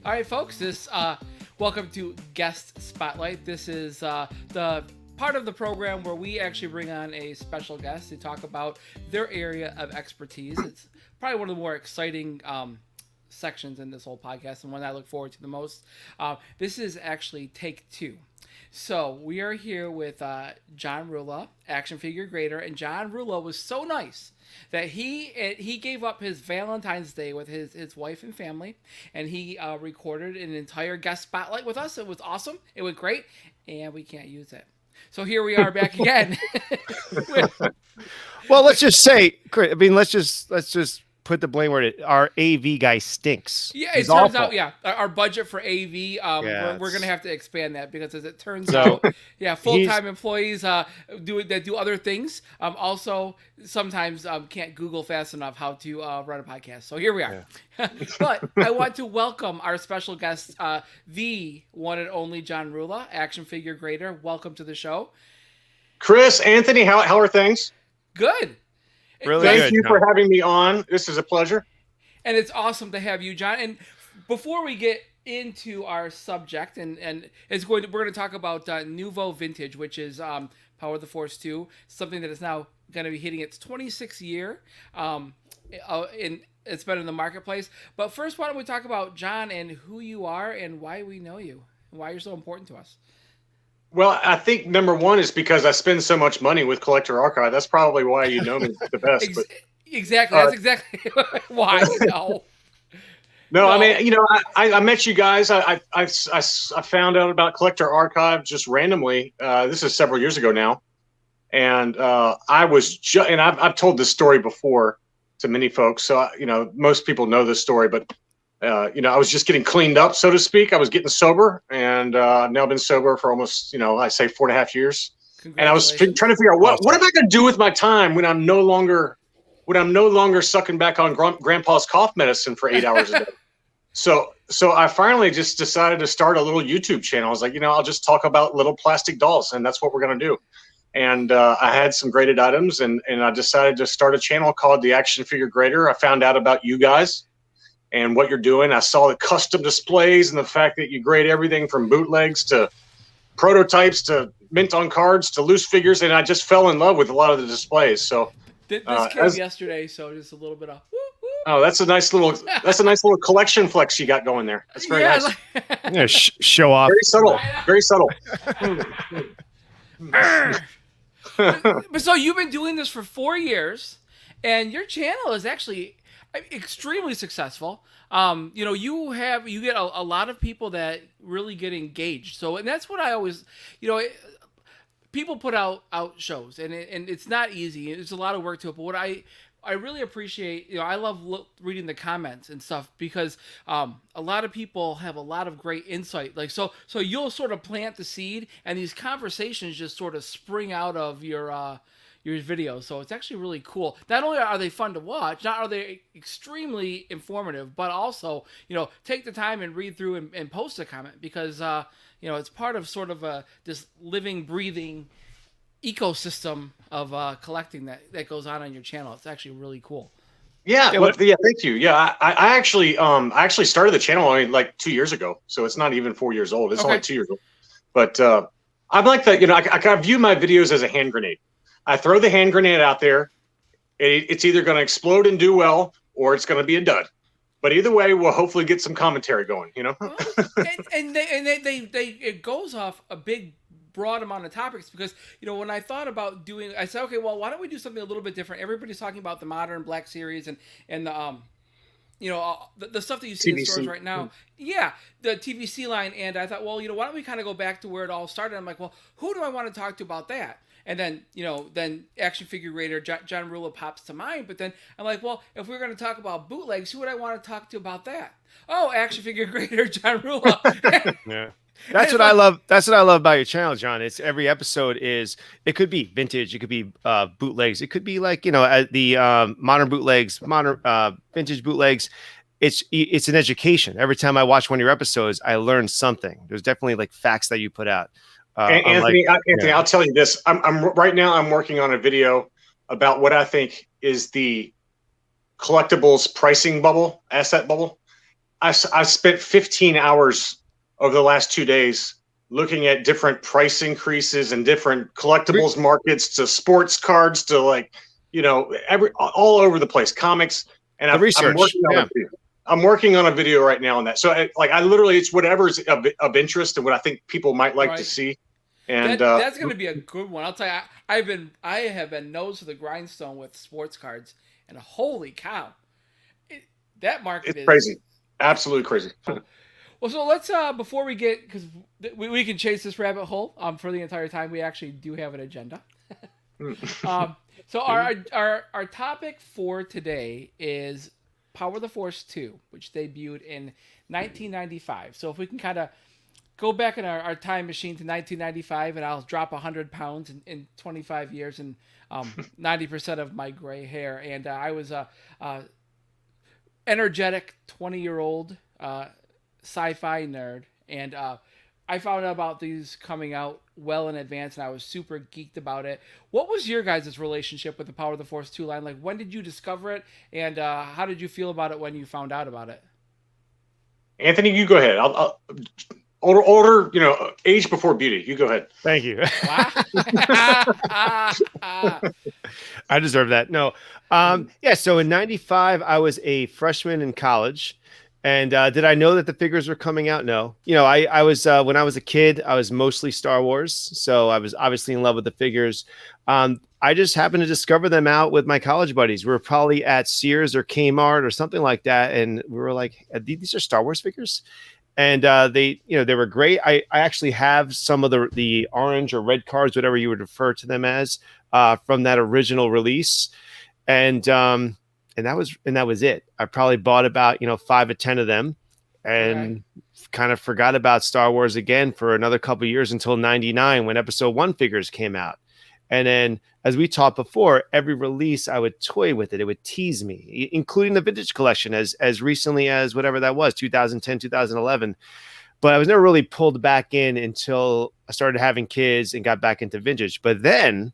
All right, folks, welcome to Guest Spotlight. This is the part of the program where we actually bring on a special guest to talk about their area of expertise. It's probably one of the more exciting sections in this whole podcast and one I look forward to the most. This is actually take two. So we are here with John Rula, action figure grader, and John Rula was so nice that he gave up his Valentine's Day with his wife and family, and he recorded an entire guest spotlight with us. It was awesome. It went great, and we can't use it. So here we are back again. Well, let's just say, I mean, let's just put the blame where our AV guy stinks. Yeah, it turns out, our budget for AV, we're going to have to expand that because as it turns out, full-time employees do other things. Also, sometimes can't Google fast enough how to run a podcast. So here we are. Yeah. But I want to welcome our special guest, the one and only John Rula, action figure grader. Welcome to the show. Chris, Anthony, how are things? Good. Really Thank you for having me on. This is a pleasure. And it's awesome to have you, John. And before we get into our subject, and we're going to talk about Nouveau Vintage, which is Power of the Force 2, something that is now going to be hitting its 26th year. It's been in the marketplace. But first, why don't we talk about John and who you are and why we know you and why you're so important to us. Well, I think number one is because I spend so much money with Collector Archive. That's probably why you know me the best. Exactly. That's exactly why I know. No, I mean, I met you guys. I found out about Collector Archive just randomly. This is several years ago now. And I've told this story before to many folks. So, most people know this story, but I was just getting cleaned up, so to speak. I was getting sober, and I've now been sober for almost, I say 4.5 years. And I was trying to figure out what am I going to do with my time when I'm no longer sucking back on grandpa's cough medicine for 8 hours a day. So I finally just decided to start a little YouTube channel. I was like, I'll just talk about little plastic dolls, and that's what we're going to do. And I had some graded items, and I decided to start a channel called The Action Figure Grader. I found out about you guys and what you're doing. I saw the custom displays and the fact that you grade everything from bootlegs to prototypes to mint on cards to loose figures, and I just fell in love with a lot of the displays. So this came yesterday, so just a little bit of oh, that's a nice little collection flex you got going there. That's very nice. Show off. Very subtle. But so you've been doing this for 4 years, and your channel is actually extremely successful. You get a lot of people that really get engaged. So, and that's what I always, people put out shows, and it's not easy. There's a lot of work to it. But what I really appreciate, I love reading the comments and stuff because a lot of people have a lot of great insight. Like so you'll sort of plant the seed, and these conversations just sort of spring out of your videos. So it's actually really cool. Not only are they fun to watch, not are they extremely informative, but also, take the time and read through and post a comment because, it's part of sort of this living, breathing ecosystem of collecting that goes on your channel. It's actually really cool. Yeah. Thank you. Yeah. I actually started the channel only like 2 years ago. So it's not even 4 years old. It's only 2 years old. But I'm like that, I view my videos as a hand grenade. I throw the hand grenade out there. It's either going to explode and do well, or it's going to be a dud. But either way, we'll hopefully get some commentary going. And it goes off a big, broad amount of topics because when I thought about doing, I said, okay, well, why don't we do something a little bit different? Everybody's talking about the modern Black Series and the the stuff that you see TVC in stores right now. Yeah, the TVC line. And I thought, well, why don't we kind of go back to where it all started? I'm like, well, who do I want to talk to about that? And then, then action figure grader John Rula pops to mind. But then I'm like, well, if we're going to talk about bootlegs, who would I want to talk to about that? Oh, action figure grader John Rula. Yeah. That's what I love. That's what I love about your channel, John. It's every episode it could be vintage. It could be bootlegs. It could be like, the modern bootlegs, modern vintage bootlegs. It's an education. Every time I watch one of your episodes, I learn something. There's definitely like facts that you put out. Anthony, I'll tell you this. I'm right now. I'm working on a video about what I think is the collectibles pricing bubble, asset bubble. I spent 15 hours over the last 2 days looking at different price increases and different collectibles markets to sports cards to like, all over the place, comics. And I'm research. working on a video. I'm working on a video right now on that. So I literally, it's whatever's of interest and what I think people might like to see. And that's going to be a good one. I'll tell you, I have been nose to the grindstone with sports cards, and holy cow, that market is crazy, absolutely crazy. Well, so let's before we get, because we can chase this rabbit hole for the entire time. We actually do have an agenda. So our topic for today is Power of the Force 2, which debuted in 1995. So if we can kind of go back in our time machine to 1995, and I'll drop 100 pounds in 25 years and 90% of my gray hair. And I was a energetic 20-year-old sci-fi nerd, and I found out about these coming out well in advance, and I was super geeked about it. What was your guys' relationship with the Power of the Force 2 line? Like, when did you discover it, and how did you feel about it when you found out about it? Anthony, you go ahead. I'll older, age before beauty. You go ahead. Thank you. I deserve that. No. Yeah. So in 95, I was a freshman in college. And did I know that the figures were coming out? No. I was when I was a kid, I was mostly Star Wars. So I was obviously in love with the figures. I just happened to discover them out with my college buddies. We were probably at Sears or Kmart or something like that. And we were like, these are Star Wars figures. And they were great. I actually have some of the orange or red cards, whatever you would refer to them as, from that original release. And that was it. I probably bought about 5 or 10 of them, and kind of forgot about Star Wars again for another couple of years until 99 when Episode 1 figures came out. And then, as we talked before, every release I would toy with it. It would tease me, including the vintage collection as recently as whatever that was, 2010, 2011. But I was never really pulled back in until I started having kids and got back into vintage. But then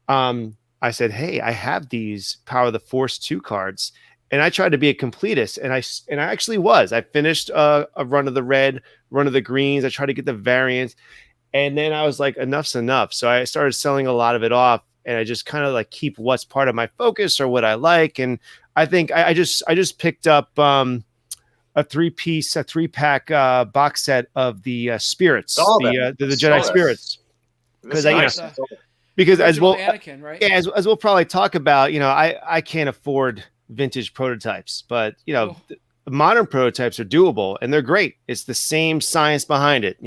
I said, hey, I have these Power of the Force 2 cards. And I tried to be a completist. And I actually was. I finished a run of the red, run of the greens. I tried to get the variants. And then I was like, enough's enough. So I started selling a lot of it off, and I just kind of like keep what's part of my focus or what I like. And I think I just picked up a 3-pack box set of the spirits, the Jedi spirits. Because as well, Anakin, right? Yeah, as we'll probably talk about, I can't afford vintage prototypes, but modern prototypes are doable and they're great. It's the same science behind it,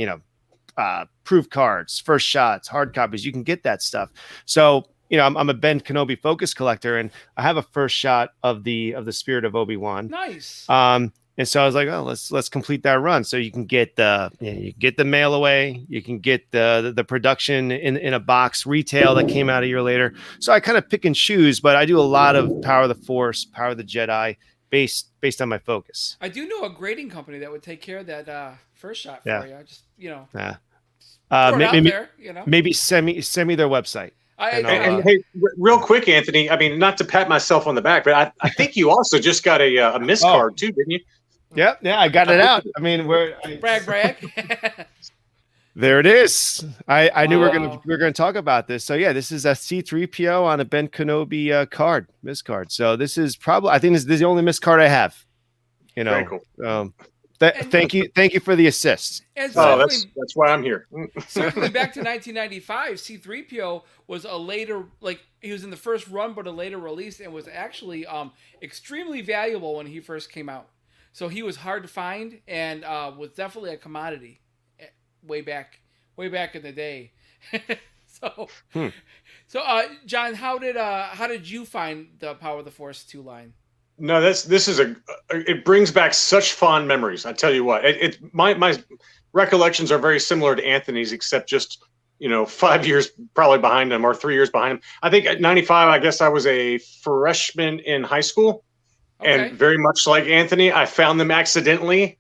proof cards, first shots, hard copies. You can get that stuff. So, I'm a Ben Kenobi focus collector, and I have a first shot of the spirit of Obi-Wan. Nice. And so I was like, oh, let's complete that run. So you can get the mail away, you can get the production in a box retail that came out a year later. So I kind of pick and choose, but I do a lot of Power of the Force, Power of the Jedi, based on my focus. I do know a grading company that would take care of that first shot for you. Just maybe send me their website. And hey, real quick, Anthony. I mean, not to pat myself on the back, but I think you also just got a miss card too, didn't you? Yep. Yeah, I got it out. I mean, brag. There it is. I knew we were gonna talk about this. So yeah, this is a C-3PO on a Ben Kenobi miss card. So this is probably, I think this is the only miss card I have. Very cool. Thank you for the assist. That's why I'm here. Circling back to 1995, C-3PO was a later, he was in the first run, but a later release, and was actually extremely valuable when he first came out. So he was hard to find and was definitely a commodity way back in the day. So John, how did you find the Power of the Force 2 line? No, it brings back such fond memories. I tell you what, my recollections are very similar to Anthony's, except just 5 years probably behind him or 3 years behind him. I think at 95, I guess I was a freshman in high school, and very much like Anthony, I found them accidentally,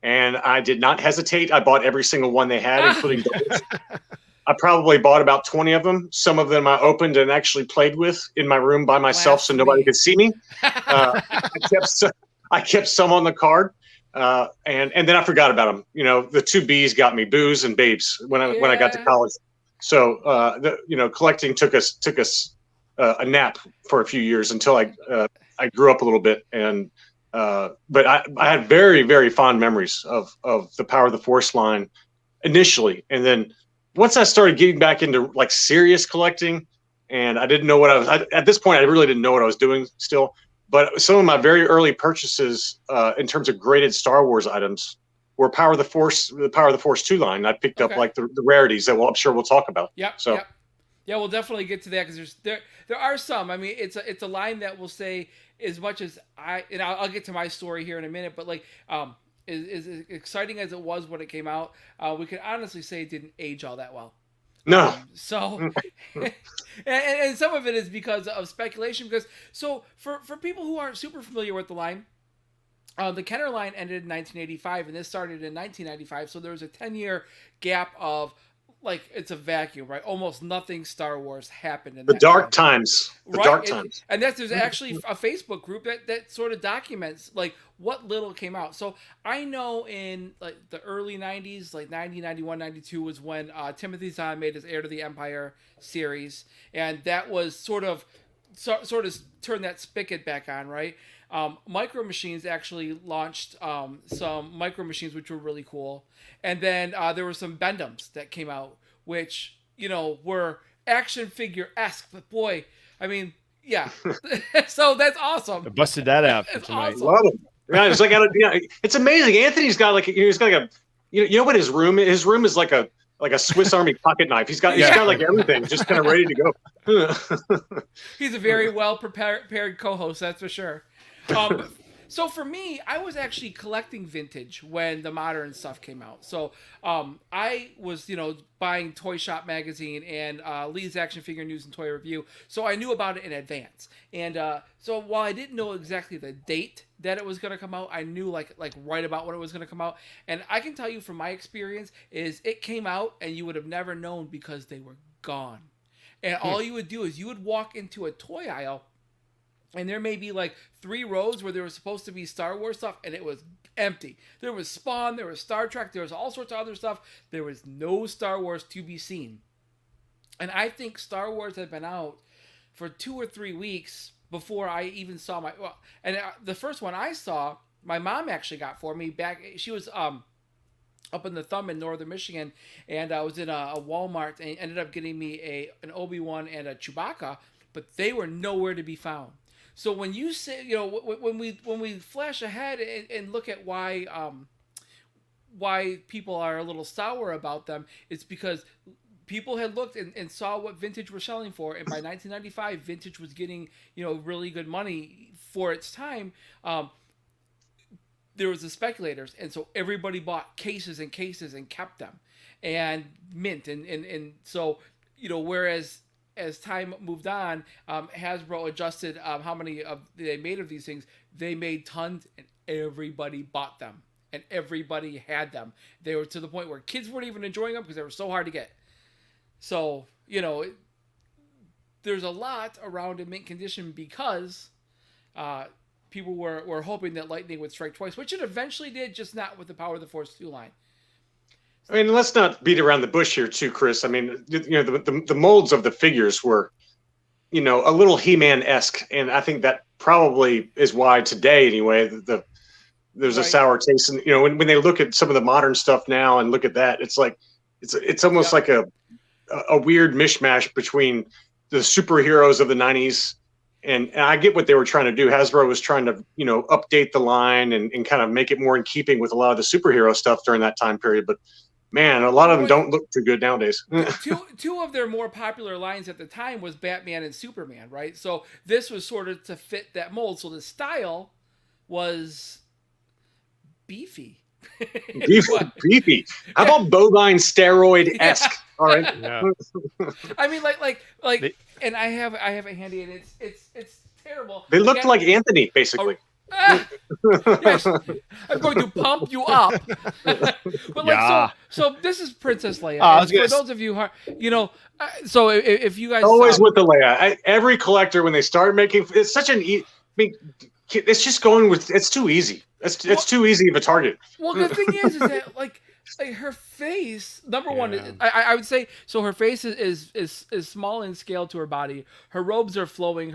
and I did not hesitate. I bought every single one they had, including those. I probably bought about 20 of them. Some of them I opened and actually played with in my room by myself, so nobody could see me. I kept some on the card. And then I forgot about them. You know, the two B's got me: booze and babes when I got to college. So collecting took us a nap for a few years until I grew up a little bit. And but I had very, very fond memories of the Power of the Force line initially, and then once I started getting back into like serious collecting, and I didn't know what I was at this point. I really didn't know what I was doing still. But some of my very early purchases, in terms of graded Star Wars items, were the Power of the Force 2 line. I picked up like the rarities that I'm sure we'll talk about. Yep. So. Yep. Yeah, we'll definitely get to that because there are some. I mean, it's a line that will say as much as I'll get to my story here in a minute, but like as exciting as it was when it came out, we can honestly say it didn't age all that well. No. And some of it is because of speculation. Because for people who aren't super familiar with the line, the Kenner line ended in 1985, and this started in 1995. So there was a 10-year gap of like it's a vacuum, right? Almost nothing Star Wars happened in the that dark time. times. The right? dark times. And there's actually a Facebook group that sort of documents like what little came out. So I know in like the early 90s, like 90, 91, 92 was when Timothy Zahn made his Heir to the Empire series, and that was sort of turned that spigot back on, right? Micro Machines actually launched some Micro Machines, which were really cool. And then there were some Bendums that came out, which, were action figure-esque. But boy, I mean, yeah. So that's awesome. I busted that out for tonight. Awesome. Love it. Yeah, it's like it's amazing. Anthony's got a you know what his room is? His room is like a Swiss Army pocket knife. He's got like everything just kind of ready to go. He's a very well prepared co-host, that's for sure. So for me, I was actually collecting vintage when the modern stuff came out. So I was, buying Toy Shop magazine and Lee's Action Figure News and Toy Review. So I knew about it in advance. And so while I didn't know exactly the date that it was going to come out, I knew like right about when it was going to come out. And I can tell you from my experience is it came out and you would have never known because they were gone. And all you would do is you would walk into a toy aisle, and there may be like 3 rows where there was supposed to be Star Wars stuff, and it was empty. There was Spawn, there was Star Trek, there was all sorts of other stuff. There was no Star Wars to be seen. And I think Star Wars had been out for 2 or 3 weeks before I even saw the first one I saw, my mom actually got for me back. She was up in the Thumb in northern Michigan, and I was in a Walmart and ended up getting me an Obi-Wan and a Chewbacca, but they were nowhere to be found. So when you say, when we flash ahead and look at why people are a little sour about them, it's because people had looked and saw what vintage was selling for, and by 1995, vintage was getting really good money for its time. There was the speculators, and so everybody bought cases and cases and kept them, and mint, and so whereas as time moved on, Hasbro adjusted how many they made of these things. They made tons, and everybody bought them, and everybody had them. They were to the point where kids weren't even enjoying them because they were so hard to get. So, there's a lot around in mint condition because people were hoping that lightning would strike twice, which it eventually did, just not with the Power of the Force 2 line. I mean, let's not beat around the bush here, too, Chris. I mean, the molds of the figures were, a little He-Man-esque, and I think that probably is why today, anyway, there's a sour taste. And when they look at some of the modern stuff now and look at that, it's like it's almost like a weird mishmash between the superheroes of the 90s. And I get what they were trying to do. Hasbro was trying to, update the line and kind of make it more in keeping with a lot of the superhero stuff during that time period. But man, a lot of them don't look too good nowadays. two of their more popular lines at the time was Batman and Superman, right? So this was sort of to fit that mold. So the style was beefy. Beefy. How about bovine steroid-esque? Yeah. All right. Yeah. I mean, and I have it handy, and it's terrible. They looked like Anthony, basically. Yes, I'm going to pump you up. But so this is Princess Leia. For those of you who so if you guys always with the Leia, every collector when they start making it's such an. I mean, it's just going with it's too easy. It's too easy of a target. Well, the thing is that like her face. Number one, I would say so. Her face is small in scale to her body. Her robes are flowing.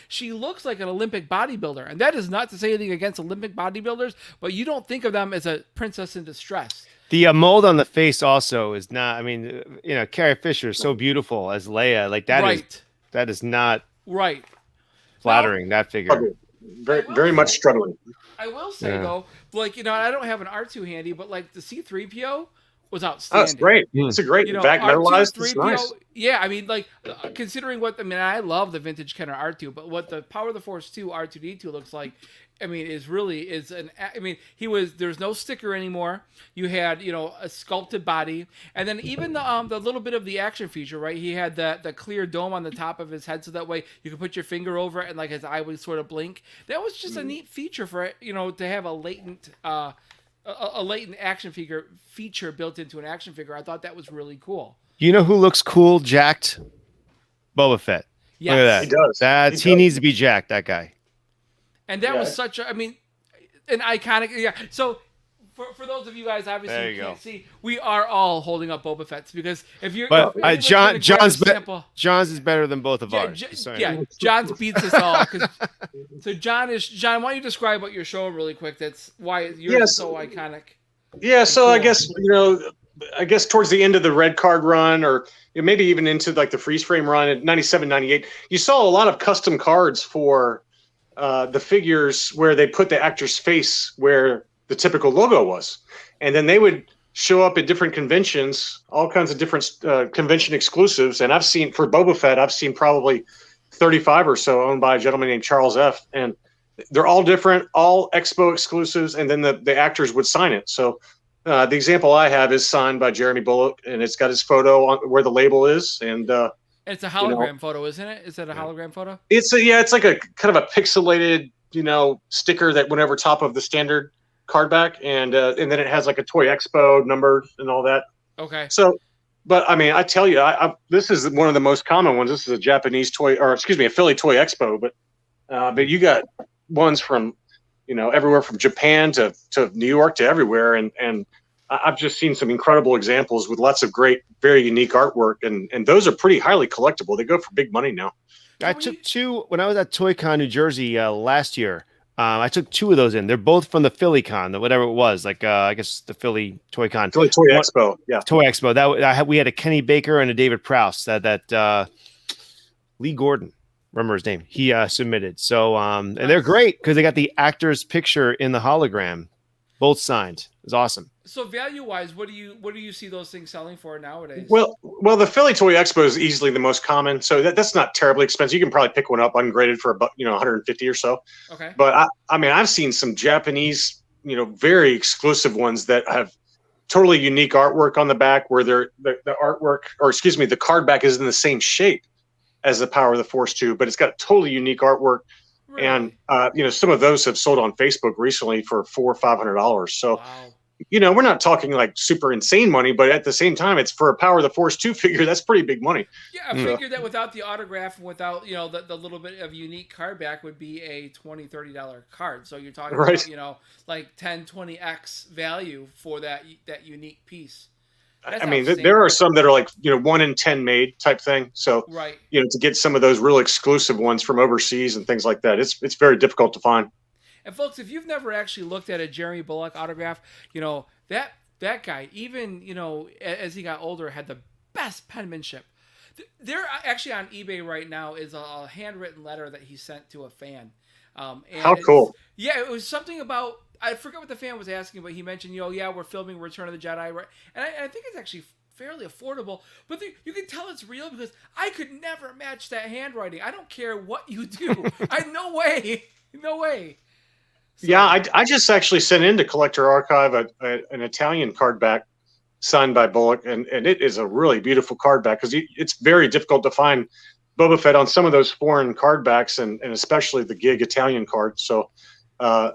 She looks like an Olympic bodybuilder, and that is not to say anything against Olympic bodybuilders, but you don't think of them as a princess in distress. The mold on the face also is not. I mean, Carrie Fisher is so beautiful as Leia. Like that is not right flattering. That figure. Very much struggling. I will say though, like I don't have an R2 handy, but like the C3PO was outstanding. Oh, that's great. It's a great back metallized. It's nice. Yeah, I mean, like considering I love the vintage kind of R2, but what the Power of the Force 2 R2D2 looks like, I mean, there's no sticker anymore. You had, a sculpted body, and then even the little bit of the action feature, right? He had the clear dome on the top of his head, so that way you could put your finger over it and like his eye would sort of blink. That was just a neat feature for it, to have a latent action figure feature built into an action figure. I thought that was really cool. You know who looks cool, jacked? Boba Fett. Yes. Look at that. He does. He needs to be jacked, that guy. And that was such an iconic. Yeah. So for those of you guys, obviously you can't see, we are all holding up Boba Fett's because if you're. But John's is better than both of ours. John's beats us all. So John, why don't you describe what you're showing really quick? That's why you're so iconic. Yeah. So cool. I guess towards the end of the red card run, or maybe even into like the freeze frame run at 97, 98, you saw a lot of custom cards for the figures where they put the actor's face where the typical logo was. And then they would show up at different conventions, all kinds of different convention exclusives. And I've seen, for Boba Fett, I've seen probably 35 or so owned by a gentleman named Charles F. And they're all different, all Expo exclusives. And then the actors would sign it. So the example I have is signed by Jeremy Bullock, and it's got his photo on where the label is. And it's a hologram photo, isn't it? Is that a hologram photo? It's like a kind of a pixelated, sticker that went over top of the standard card back, and then it has like a Toy Expo numbered and all that. Okay. So, but I mean, I tell you, this is one of the most common ones. This is a Japanese toy, or excuse me, a Philly Toy Expo, but you got ones from, everywhere from Japan to New York to everywhere, and I've just seen some incredible examples with lots of great, very unique artwork, and those are pretty highly collectible. They go for big money now. I took two when I was at ToyCon New Jersey last year. I took two of those in. They're both from the PhillyCon, whatever it was, like I guess the Philly ToyCon. Philly Toy Expo, yeah. Toy Expo. We had a Kenny Baker and a David Prowse that Lee Gordon, remember his name? He submitted. So and they're great because they got the actor's picture in the hologram, both signed. It was awesome. So value-wise, what do you see those things selling for nowadays? Well, the Philly Toy Expo is easily the most common, so that's not terribly expensive. You can probably pick one up ungraded for about 150 or so. Okay. But I mean, I've seen some Japanese, very exclusive ones that have totally unique artwork on the back, where the artwork, or excuse me, the card back is in the same shape as the Power of the Force 2, but it's got totally unique artwork. Really? And some of those have sold on Facebook recently for $400 or $500. So. Wow. We're not talking like super insane money, but at the same time, it's for a Power of the Force 2 figure. That's pretty big money. Yeah, I figured that without the autograph and without, the little bit of unique card back would be a $20, $30 card. So you're talking about, like 10, 20x value for that unique piece. That's there are some that are like, 1 in 10 made type thing. So, right. To get some of those real exclusive ones from overseas and things like that, it's very difficult to find. And folks, if you've never actually looked at a Jeremy Bullock autograph, that guy, even, as he got older, had the best penmanship. There actually on eBay right now is a handwritten letter that he sent to a fan. How cool. Yeah, it was something about, I forget what the fan was asking, but he mentioned, we're filming Return of the Jedi. Right? And I think it's actually fairly affordable, but you can tell it's real because I could never match that handwriting. I don't care what you do. No way. So, yeah, I just actually sent into Collector Archive an Italian card back signed by Bullock, and it is a really beautiful card back because it's very difficult to find Boba Fett on some of those foreign card backs, and especially the gig Italian cards. So, I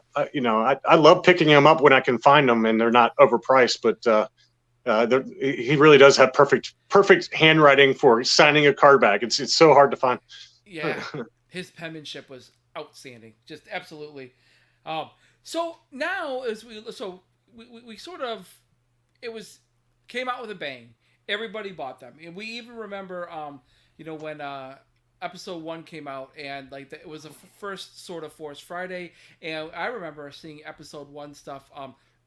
love picking them up when I can find them and they're not overpriced, but he really does have perfect handwriting for signing a card back. It's so hard to find. Yeah. His penmanship was outstanding, just absolutely. So now as we sort of it was came out with a bang. Everybody bought them, and we even remember when episode 1 came out, and like it was the first sort of Force Friday, and I remember seeing episode 1 stuff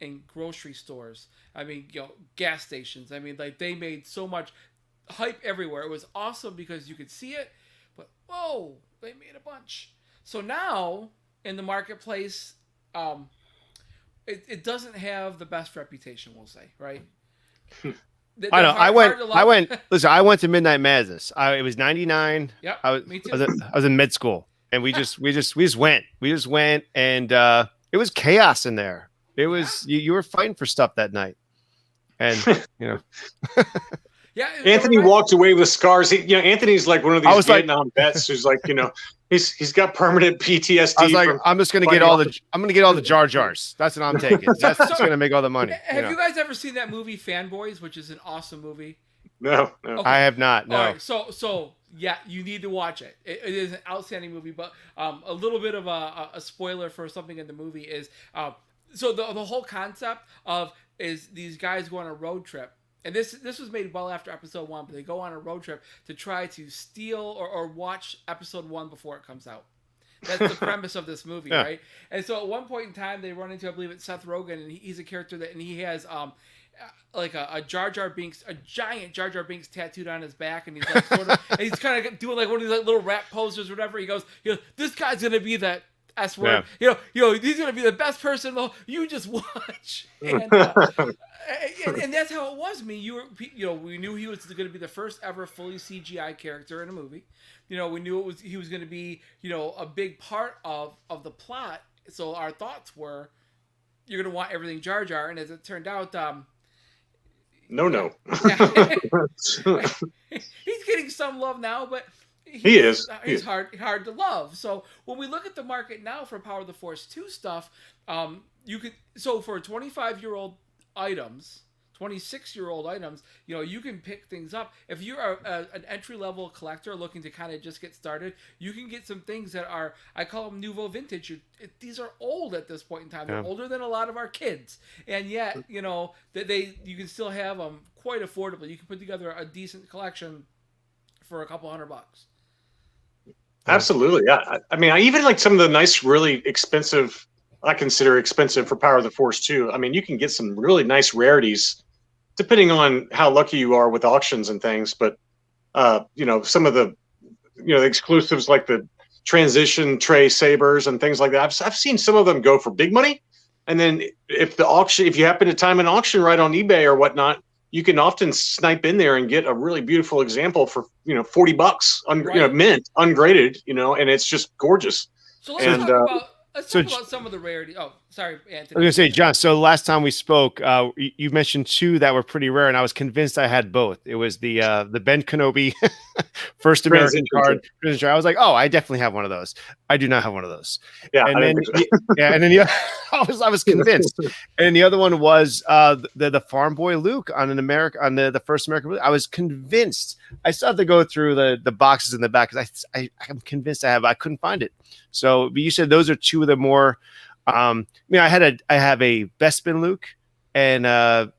in grocery stores. I mean, gas stations. I mean, like they made so much hype everywhere. It was awesome because you could see it, but whoa, they made a bunch. So now in the marketplace, it doesn't have the best reputation, we'll say, right? I know. I went. Listen, I went to Midnight Madness. It was '99. Yep. Me too. I was in med school, and we just went. We just went, and it was chaos in there. It was you were fighting for stuff that night, and Yeah, Anthony walked away with scars. Anthony's like one of these Vietnam vets who's like, he's got permanent PTSD. I was like, I'm just gonna get all the Jar Jars. That's what I'm taking. That's just gonna make all the money. Have you guys ever seen that movie Fanboys, which is an awesome movie? No. Okay. I have not. No. All right, so yeah, you need to watch it. It is an outstanding movie, but a little bit of a spoiler for something in the movie is so the whole concept is these guys go on a road trip. And this was made well after episode 1, but they go on a road trip to try to steal or watch episode 1 before it comes out. That's the premise of this movie, right? And so at one point in time, they run into, I believe it's Seth Rogen, and he's a character and he has like a Jar Jar Binks, a giant Jar Jar Binks tattooed on his back, and he's like and he's kind of doing like one of these like little rap posters or whatever. He goes, this guy's gonna be that S word. Yeah. He's gonna be the best person. You just watch. And that's how it was. I mean, we knew he was going to be the first ever fully CGI character in a movie. We knew he was going to be, a big part of the plot. So our thoughts were, you're going to want everything Jar Jar, and as it turned out, no. He's getting some love now, but he's hard to love. So when we look at the market now for Power of the Force 2 stuff, for 25-year-old items, 26-year-old items, you can pick things up. If you're an entry-level collector looking to kind of just get started, you can get some things that are, I call them nouveau vintage. These are old at this point in time. They're older than a lot of our kids, and yet you can still have them quite affordably. You can put together a decent collection for a couple $100. Absolutely, yeah. I mean, I even like some of the nice, really expensive. I consider expensive for Power of the Force 2. I mean, you can get some really nice rarities, depending on how lucky you are with auctions and things. But some of the the exclusives like the transition tray sabers and things like that. I've seen some of them go for big money, and then if you happen to time an auction right on eBay or whatnot, you can often snipe in there and get a really beautiful example for $40, mint, ungraded, and it's just gorgeous. So let's talk about some of the rarity. Oh, sorry, Anthony. I was going to say, John, so last time we spoke, you mentioned 2 that were pretty rare, and I was convinced I had both. It was the Ben Kenobi first American card. I was like, oh, I definitely have one of those. I do not have one of those. Yeah, and then I was convinced. And the other one was the Farm Boy Luke on the first American. I was convinced. I still have to go through the boxes in the back because I'm convinced I have. I couldn't find it. So, but you said those are 2 of the more. I have a Bespin Luke and an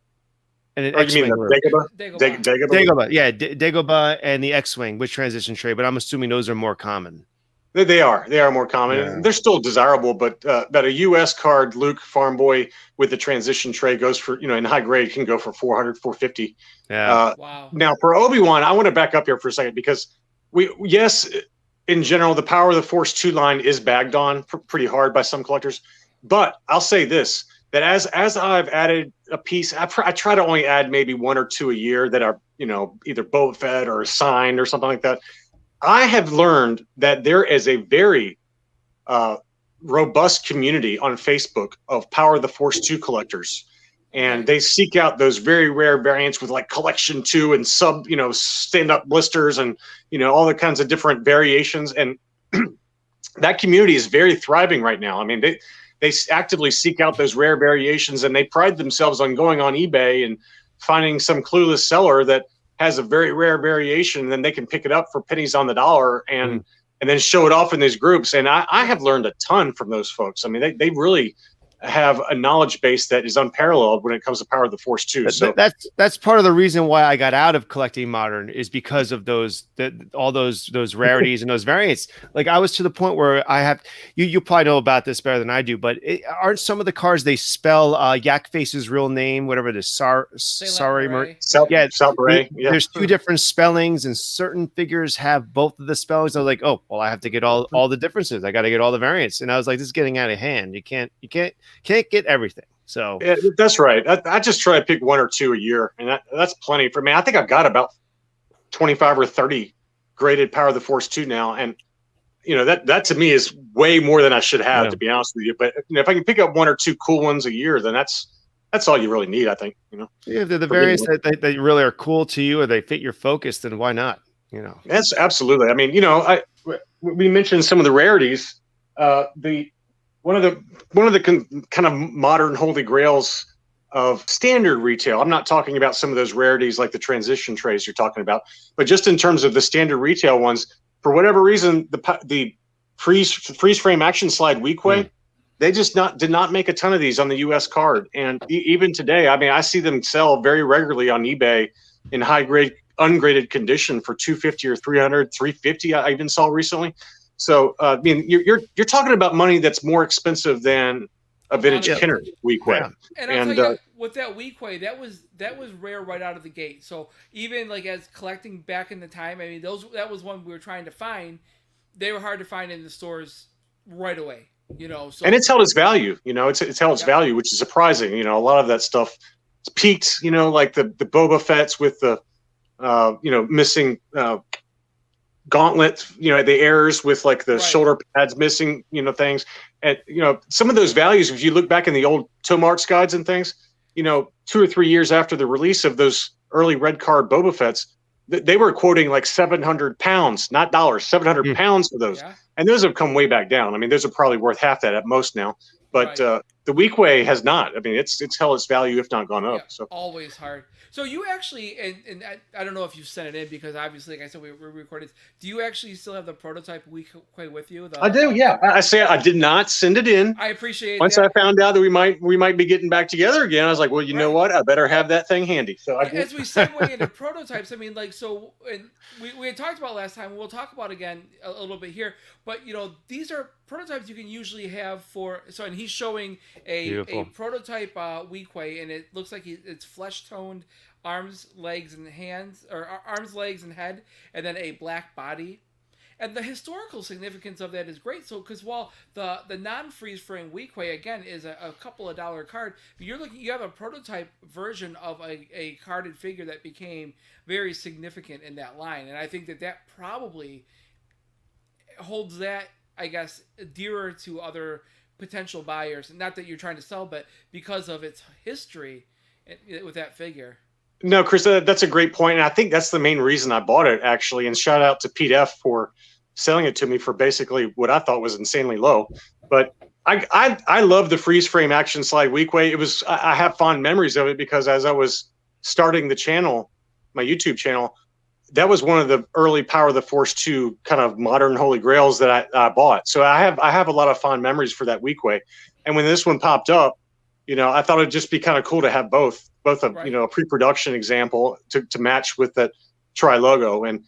X-Wing. Dagobah. Yeah, Dagobah and the X-Wing with transition tray, but I'm assuming those are more common. They are more common. Yeah. They're still desirable, but a U.S. card Luke Farm Boy with the transition tray goes for, in high grade can go for $400, $450. Yeah. Wow. Now for Obi-Wan, I want to back up here for a second because in general, the Power of the Force 2 line is bagged on pretty hard by some collectors. But I'll say this, that as I've added a piece, I try to only add maybe 1 or 2 a year that are, either Boba Fett or signed or something like that. I have learned that there is a very robust community on Facebook of Power of the Force 2 collectors. And they seek out those very rare variants with like collection 2 and stand-up blisters and, all the kinds of different variations. And that community is very thriving right now. I mean, they actively seek out those rare variations, and they pride themselves on going on eBay and finding some clueless seller that has a very rare variation. And then they can pick it up for pennies on the dollar and and then show it off in these groups. And I have learned a ton from those folks. I mean, they really have a knowledge base that is unparalleled when it comes to Power of the Force too. So That's part of the reason why I got out of collecting modern, is because of all those rarities and those variants. Like, I was to the point where I have you probably know about this better than I do, but aren't some of the cards they spell Yak Face's real name, whatever the sorry, yeah, there's two different spellings, and certain figures have both of the spellings. I was like, oh well, I have to get all the differences. I got to get all the variants, and I was like, this is getting out of hand. You can't get everything. So yeah, that's right. I just try to pick one or two a year, and that's plenty for me. I think I've got about 25 or 30 graded Power of the Force 2 now, and that to me is way more than I should have, to be honest with you. But if I can pick up one or two cool ones a year, then that's all you really need, I think. Yeah, the variants that really are cool to you, or they fit your focus, then why not? That's absolutely. I mean, we mentioned some of the rarities. One of the kind of modern holy grails of standard retail. I'm not talking about some of those rarities like the transition trays you're talking about, but just in terms of the standard retail ones. For whatever reason, the freeze frame action slide Weequay, they just did not make a ton of these on the U.S. card. And even today, I mean, I see them sell very regularly on eBay in high grade, ungraded condition for $250 or $300, $350. I even saw recently. So I mean, you're talking about money that's more expensive than a vintage Kenner Weequay. Yeah. And I'll tell you, with that Weequay, that was rare right out of the gate. So even like as collecting back in the time, I mean, that was one we were trying to find. They were hard to find in the stores right away. So, and it's held its value. It's held its value, which is surprising. A lot of that stuff peaked. Like the Boba Fett's with the missing. Gauntlets, the errors with like the shoulder pads missing, things. And, some of those values, if you look back in the old Tomarks guides and things, 2 or 3 years after the release of those early red card Boba Fett's, they were quoting like 700 pounds, not dollars, 700 pounds for those. Yeah. And those have come way back down. I mean, those are probably worth half that at most now. But the Weequay has not. I mean, it's held its value, if not gone up. Yeah, so always hard. So you actually, and I don't know if you sent it in, because obviously, like I said, we recorded. Do you actually still have the prototype Weequay with you? I do, yeah. I did not send it in. I appreciate it. Once I found out that we might be getting back together again, I was like, well, you know what? I better have that thing handy. So as we segue into prototypes, I mean, like, so, and we had talked about last time. We'll talk about again a little bit here, but these are prototypes you can usually have for. So, and he's showing a prototype Weequay, and it looks like it's flesh toned. Arms, legs, and hands, or arms, legs, and head, and then a black body. And the historical significance of that is great. So, because while the non-freeze frame Weequay again is a couple of dollar card, you have a prototype version of a carded figure that became very significant in that line, and I think that probably holds that, I guess, dearer to other potential buyers. Not that you're trying to sell, but because of its history with that figure. No, Chris, that's a great point. And I think that's the main reason I bought it, actually. And shout out to Pete F for selling it to me for basically what I thought was insanely low. But I love the freeze frame action slide Weequay. I have fond memories of it because as I was starting the channel, my YouTube channel, that was one of the early Power of the Force 2 kind of modern holy grails that I bought. So I have a lot of fond memories for that Weequay. And when this one popped up, I thought it'd just be kind of cool to have both a pre-production example to match with that Tri logo. And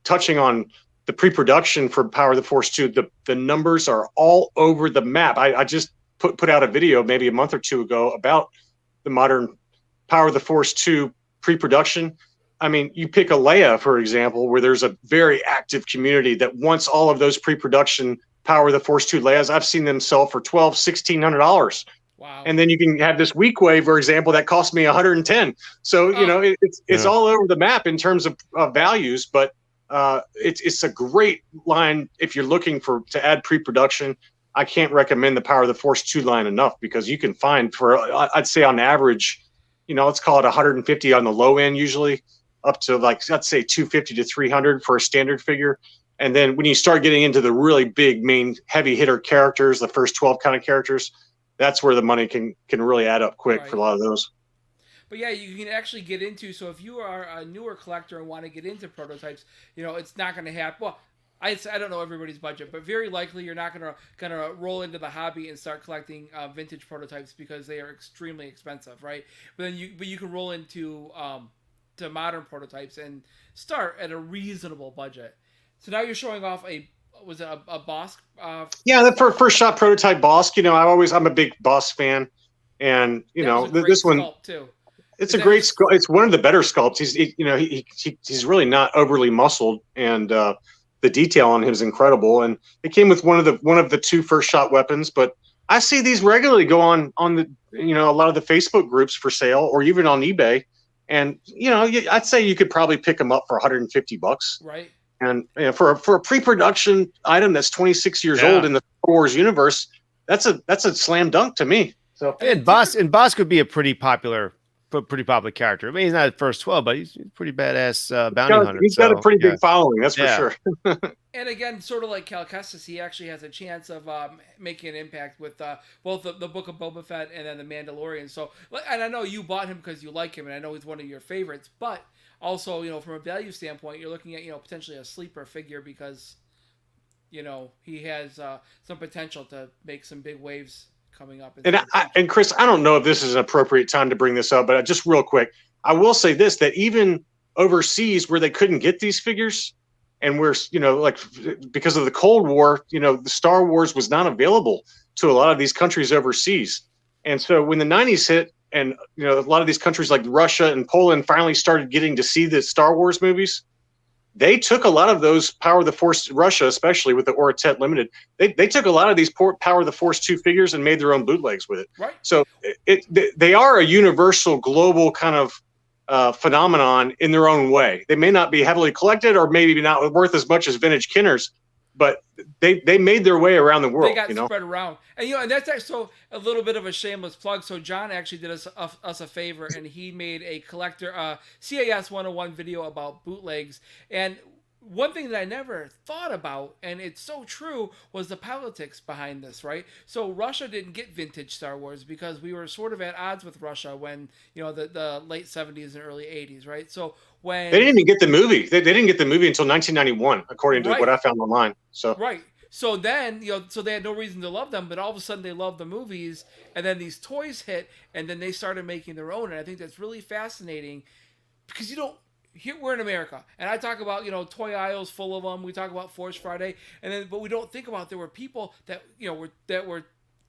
touching on the pre-production for Power of the Force 2, the numbers are all over the map. I just put out a video maybe a month or two ago about the modern Power of the Force 2 pre-production. I mean, you pick a Leia, for example, where there's a very active community that wants all of those pre-production Power of the Force 2 Leias. I've seen them sell for $1,200, $1,600. Wow. And then you can have this Weequay, for example, that cost me $110. So, it's all over the map in terms of values, but it's a great line if you're looking to add pre-production. I can't recommend the Power of the Force 2 line enough because you can find for, I'd say on average, let's call it 150 on the low end usually, up to like, let's say 250 to 300 for a standard figure. And then when you start getting into the really big main heavy hitter characters, the first 12 kind of characters, that's where the money can really add up quick for a lot of those. But yeah, you can actually get into, so if you are a newer collector and want to get into prototypes, it's not going to happen. Well, I don't know everybody's budget, but very likely you're not gonna roll into the hobby and start collecting vintage prototypes because they are extremely expensive, right? But you can roll into to modern prototypes and start at a reasonable budget. So now you're showing off a Bosk? Yeah, the first shot prototype Bosk. I'm a big Bosk fan, and That was a great this one. sculpt too. It's a great sculpt. It's one of the better sculpts. He's really not overly muscled, and the detail on him is incredible. And it came with one of the two first shot weapons. But I see these regularly go on the a lot of the Facebook groups for sale, or even on eBay. And I'd say you could probably pick them up for $150. Right. And for a pre-production item that's 26 years old in the Star Wars universe, that's a slam dunk to me. So and Bosk would be a pretty popular character. I mean, he's not at first 12, but he's a pretty badass bounty hunter. He's got a pretty big following, that's for sure. And again, sort of like Cal Kestis, he actually has a chance of making an impact with both the Book of Boba Fett and then the Mandalorian. So, and I know you bought him because you like him, and I know he's one of your favorites. But also, from a value standpoint, you're looking at potentially a sleeper figure because he has some potential to make some big waves coming up. And Chris, I don't know if this is an appropriate time to bring this up, but just real quick, I will say this: that even overseas where they couldn't get these figures, and we're because of the Cold War, the Star Wars was not available to a lot of these countries overseas. And so when the 90s hit, and a lot of these countries like Russia and Poland finally started getting to see the Star Wars movies, they took a lot of those Power of the Force, Russia especially with the Oratet Limited, they took a lot of these Power of the Force 2 figures and made their own bootlegs with it. Right. So they are a universal global kind of phenomenon in their own way. They may not be heavily collected or maybe not worth as much as vintage Kinners, but they made their way around the world. They got spread around, and that's actually a little bit of a shameless plug. So John actually did us a favor, and he made a collector CAS 101 video about bootlegs. And one thing that I never thought about, and it's so true, was the politics behind this, right? So Russia didn't get vintage Star Wars because we were sort of at odds with Russia when, the late 70s and early 80s, right? So when they didn't even get the movie. They didn't get the movie until 1991, according to what I found online. So right. So then, so they had no reason to love them, but all of a sudden they loved the movies, and then these toys hit, and then they started making their own. And I think that's really fascinating because here we're in America, and I talk about toy aisles full of them. We talk about Force Friday, but we don't think about there were people that were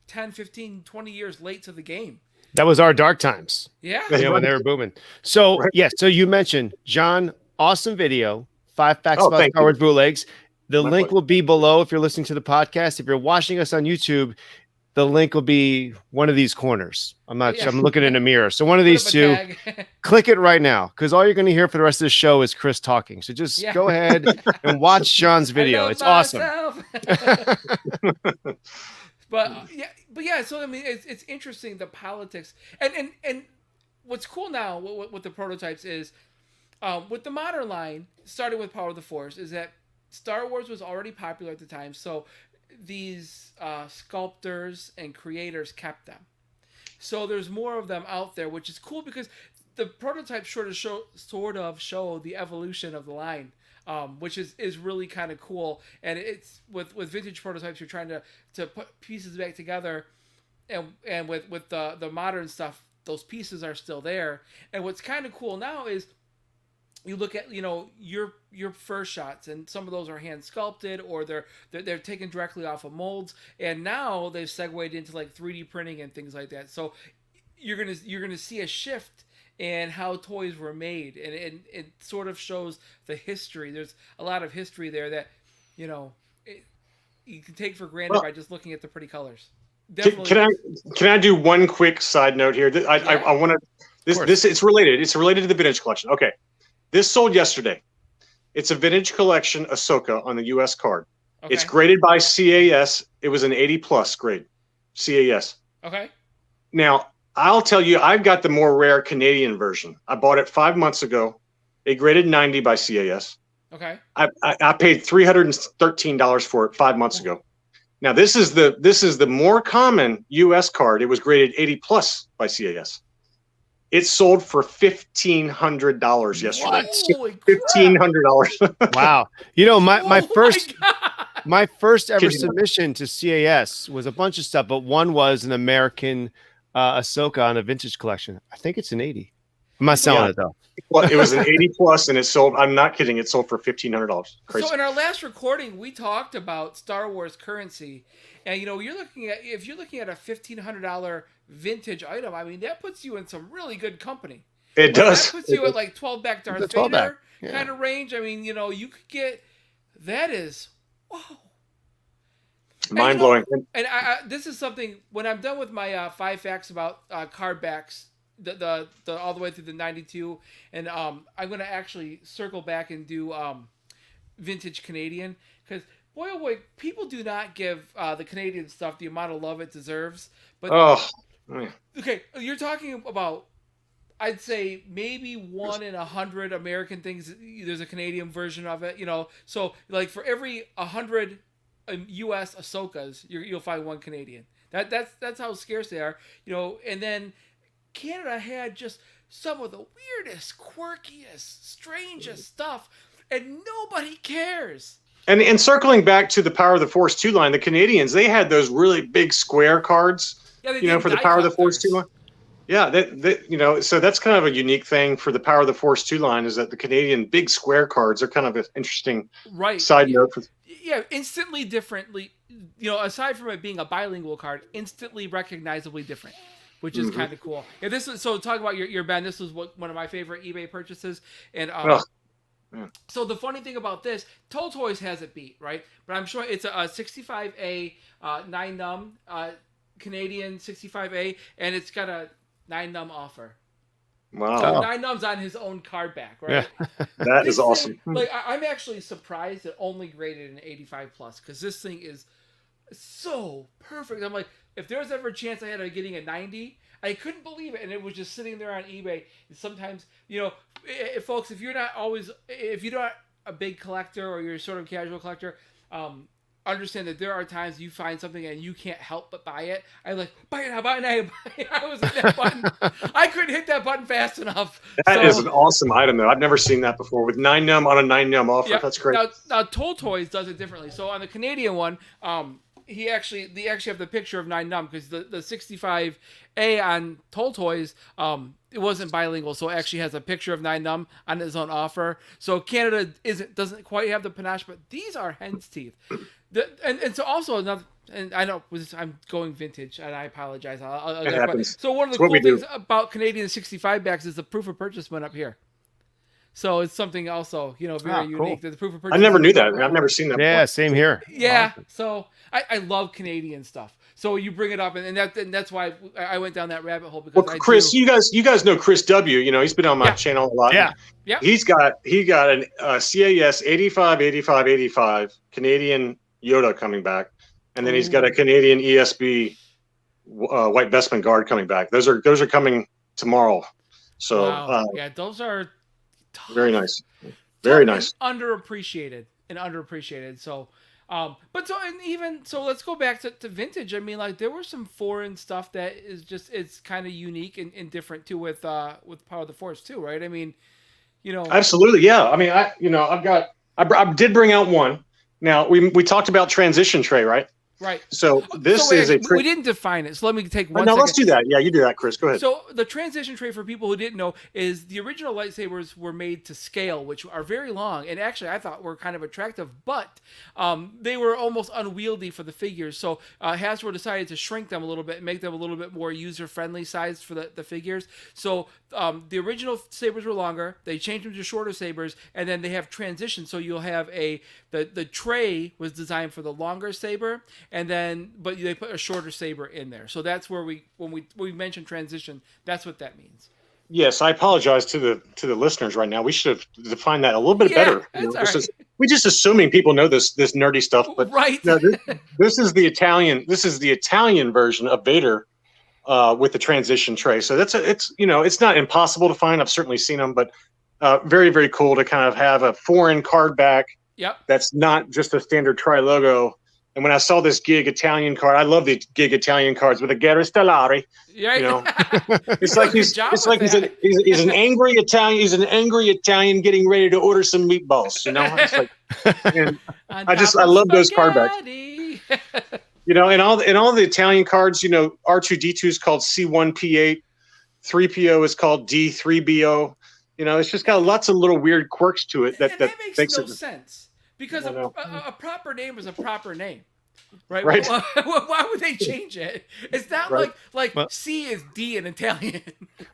10, 15, 20 years late to the game. That was our dark times. Yeah, when they were booming. So so you mentioned John, awesome video, 5 facts about Star Wars bootlegs. The link will be below if you're listening to the podcast. If you're watching us on YouTube, the link will be one of these corners. I'm not sure. I'm looking in a mirror. So one of these two, click it right now, because all you're going to hear for the rest of the show is Chris talking. So just go ahead and watch John's video. It's awesome. But yeah. So I mean, it's interesting, the politics, and what's cool now with the prototypes is, with the modern line, starting with Power of the Force, is that Star Wars was already popular at the time, so these sculptors and creators kept them. So there's more of them out there, which is cool because the prototypes sort of show the evolution of the line. Which is really kind of cool. And it's with vintage prototypes, you're trying to put pieces back together, and with the modern stuff, those pieces are still there. And what's kind of cool now is you look at your first shots, and some of those are hand sculpted or they're taken directly off of molds, and now they've segued into like 3D printing and things like that. So you're gonna see a shift and how toys were made, and it sort of shows the history. There's a lot of history there that you can take for granted by just looking at the pretty colors. Definitely. Can I do one quick side note here? I want to this it's related. It's related to the vintage collection. Okay, this sold yesterday. It's a vintage collection Ahsoka on the U.S. card. Okay. It's graded by CAS. It was an 80+ grade, CAS. Okay. Now, I'll tell you, I've got the more rare Canadian version. I bought it 5 months ago. It graded 90 by CAS. Okay. I paid $313 for it 5 months ago. Now, this is the more common US card. It was graded 80+ by CAS. It sold for $1,500 yesterday. Holy crap. $1,500. Wow. You know, my first God. my first ever Kid you not. submission to CAS was a bunch of stuff, but one was an American Ahsoka on a vintage collection. I think it's an 80. I'm not selling it though. Well, it was an 80 plus, and it sold. I'm not kidding. It sold for $1,500. Crazy. So in our last recording, we talked about Star Wars currency, and you know, if you're looking at a $1,500 vintage item, I mean, that puts you in some really good company. It does. That puts you at like 12 back Darth It's a 12 back. Vader kind of range. I mean, you know, you could get that is whoa. Mind blowing. And this is something when I'm done with my 5 facts about card backs, the all the way through the 92, and I'm gonna actually circle back and do vintage Canadian, because boy oh boy, people do not give the Canadian stuff the amount of love it deserves. But okay, you're talking about, I'd say maybe 1 in 100 American things, there's a Canadian version of it, you know. So like for every 100 U.S. Ahsokas, you'll find 1 Canadian. That's how scarce they are, you know. And then Canada had just some of the weirdest, quirkiest, strangest stuff, and nobody cares. And circling back to the Power of the Force 2 line, the Canadians, they had those really big square cards, you know, for the Power of the Force 2 line. Yeah, that you know, so that's kind of a unique thing for the Power of the Force 2 line, is that the Canadian big square cards are kind of an interesting side note. Yeah, instantly differently, you know, aside from it being a bilingual card, instantly recognizably different, which is kind of cool. Yeah, this is, so talk about your Ben. This was one of my favorite eBay purchases, and so the funny thing about this, Toll Toys has it beat, right? But I'm sure it's a 65A 9 num Canadian 65A, and it's got a 9 num offer. Wow. So 9 num's on his own card back, right? Yeah. That is awesome. Like, I'm actually surprised it only graded an 85 plus, because this thing is so perfect. I'm like, if there was ever a chance I had of getting a 90, I couldn't believe it, and it was just sitting there on eBay. And sometimes, you know, folks, if you're not a big collector, or you're sort of a casual collector, understand that there are times you find something and you can't help but buy it. I like, buy it now, buy it now, buy it. I was hitting that button. I couldn't hit that button fast enough. That is an awesome item, though. I've never seen that before, with 9 num on a 9 num offer. Yeah. That's great. Now Toll Toys does it differently. So on the Canadian one, they actually have the picture of 9 num, because the 65A on Toll Toys, it wasn't bilingual, so it actually has a picture of 9 num on its own offer. So Canada doesn't quite have the panache, but these are hen's teeth. And so also another, and I know I'm going vintage, and I apologize. It happens. So one of the cool things about Canadian 65 backs is the proof of purchase went up here. So it's something also, you know, very unique. Cool. The proof of purchase. I never knew that. I've never seen that before. Yeah, same here. Yeah. Awesome. So I love Canadian stuff. So you bring it up, and that's why I went down that rabbit hole, because Chris, you guys know Chris W. You know, he's been on my channel a lot. Yeah. He got an CAS 85, 85, 85 Canadian Yoda coming back, and then he's got a Canadian ESB White Vestment Guard coming back. Those are coming tomorrow. So those are tough. Very nice, very nice. Underappreciated. So, let's go back to vintage. I mean, like, there was some foreign stuff that is just, it's kind of unique and different too with Power of the Force too, right? I mean, you know, absolutely, yeah. I mean, I did bring out one. Now we talked about transition tray, right? Right. So this we didn't define it. So let me take one. No, let's do that. Yeah, you do that, Chris. Go ahead. So the transition tray, for people who didn't know, is the original lightsabers were made to scale, which are very long, and actually I thought were kind of attractive, but they were almost unwieldy for the figures. So Hasbro decided to shrink them a little bit and make them a little bit more user-friendly sized for the figures. So the original sabers were longer. They changed them to shorter sabers, and then they have transition. So you'll have the tray was designed for the longer saber, but they put a shorter saber in there. So that's where when we mention transition, that's what that means. Yes, I apologize to the listeners right now. We should have defined that a little bit better. We're just assuming people know this nerdy stuff, but right. No, this is the Italian. This is the Italian version of Vader with the transition tray. So it's not impossible to find. I've certainly seen them, but very, very cool to kind of have a foreign card back. Yep. That's not just a standard tri logo. And when I saw this gig Italian card, I love the gig Italian cards with the Guerra Stellari. Right? You know, You it's do like a good job it's with like that. he's an angry Italian. He's an angry Italian getting ready to order some meatballs. You know, it's like, and On I top I of love those card backs. spaghetti. You know, and all the Italian cards. You know, R2D2 is called C1P8. 3PO is called D3BO. You know, it's just got lots of little weird quirks to it And that that makes makes no it. sense because I know. a proper name is a proper name. Right? Right. Why would they change it? It's not Right. like Well- C is D in Italian.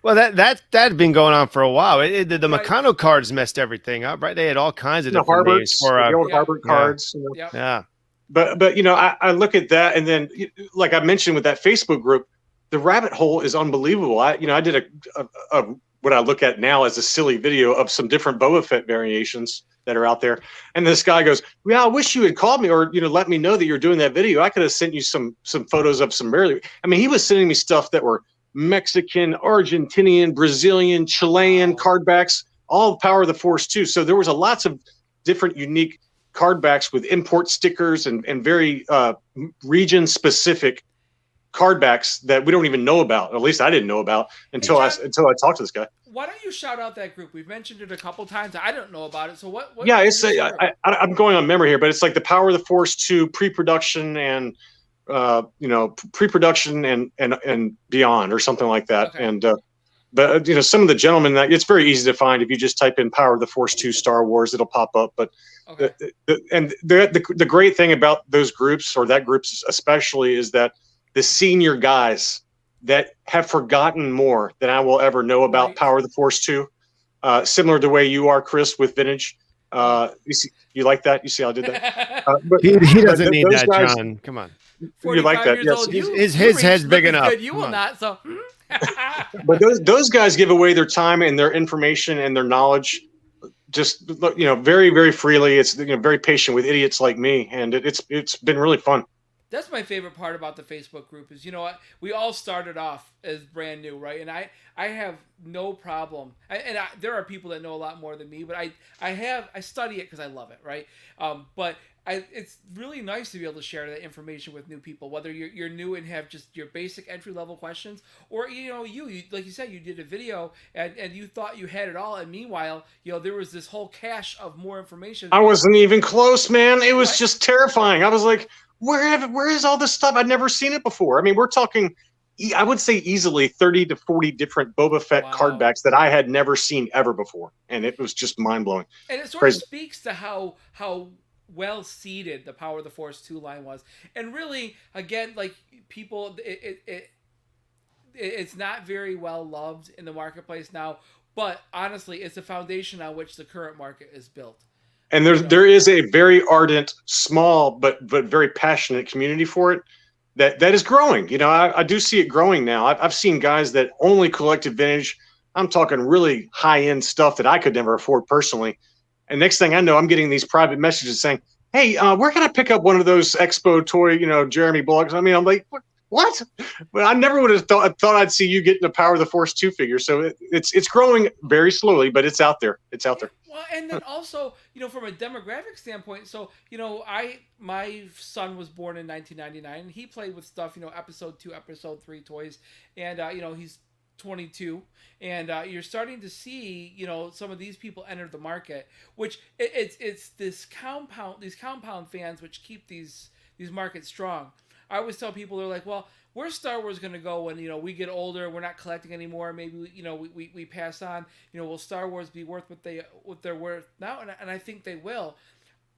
Well, that had been going on for a while. The Right. Meccano cards messed everything up, right? They had all kinds of The different names Harberts, for the old Yeah. Harbert cards. You know. Yep. yeah. But you know, I look at that, and then like I mentioned with that Facebook group, the rabbit hole is unbelievable. I did a what I look at now as a silly video of some different Boba Fett variations that are out there, and this guy goes, "Yeah, I wish you had called me, or let me know that you're doing that video. I could have sent you some photos of some really." I mean, he was sending me stuff that were Mexican, Argentinian, Brazilian, Chilean Wow. card backs, all Power of the Force too. So there was a lots of different unique card backs with import stickers and very region specific card backs that we don't even know about. At least I didn't know about until John, I talked to this guy. Why don't you shout out that group? We've mentioned it a couple times. I don't know about it. So what Yeah, is it's this group? I'm going on memory here, but it's like the Power of the Force 2 pre-production and pre-production and beyond or something like that. Okay. And but some of the gentlemen, that it's very easy to find if you just type in Power of the Force 2 Star Wars, it'll pop up. But Okay. the great thing about those groups, or that group especially, is that the senior guys that have forgotten more than I will ever know about Right. Power of the Force 2, similar to the way you are, Chris, with Vintage. You see, you like that? You see how I did that? But He but doesn't need those that, guys, John. Come on. you 45 like that? years Yes. old. You, His you head's reached big look as enough. good. You will Come on. not. So. But those guys give away their time and their information and their knowledge just very, very freely. It's very patient with idiots like me, and it's been really fun. That's my favorite part about the Facebook group is, we all started off as brand new, right? And I have no problem. There are people that know a lot more than me, but I study it because I love it, right? But it's really nice to be able to share that information with new people, whether you're new and have just your basic entry level questions, or you like you said, you did a video and you thought you had it all, and meanwhile, there was this whole cache of more information. I wasn't even close, man. It was What? just terrifying. I was like, where is all this stuff? I'd never seen it before. I mean, we're talking, I would say easily 30 to 40 different Boba Fett Wow. card backs that I had never seen ever before. And it was just mind blowing. And it sort Crazy. of speaks to how well seeded the Power of the Force 2 line was. And really, again, like people, it's not very well loved in the marketplace now. But honestly, it's a foundation on which the current market is built. And there is a very ardent, small, but very passionate community for it that is growing. I do see it growing now. I've seen guys that only collected vintage. I'm talking really high end stuff that I could never afford personally. And next thing I know, I'm getting these private messages saying, "Hey, where can I pick up one of those Expo toy, Jeremy blogs?" I mean, I'm like, what? But I never would have thought I'd see you getting a Power of the Force 2 figure. So it's growing very slowly, but it's out there. It's out there. Well, and then also, from a demographic standpoint, so my son was born in 1999, and he played with stuff, episode 2, episode 3 toys, and he's 22, and you're starting to see some of these people enter the market, which it's these compound fans which keep these markets strong. I always tell people, they're like, well, where's Star Wars going to go when we get older, we're not collecting anymore, maybe we pass on, will Star Wars be worth what they're worth now? And I think they will.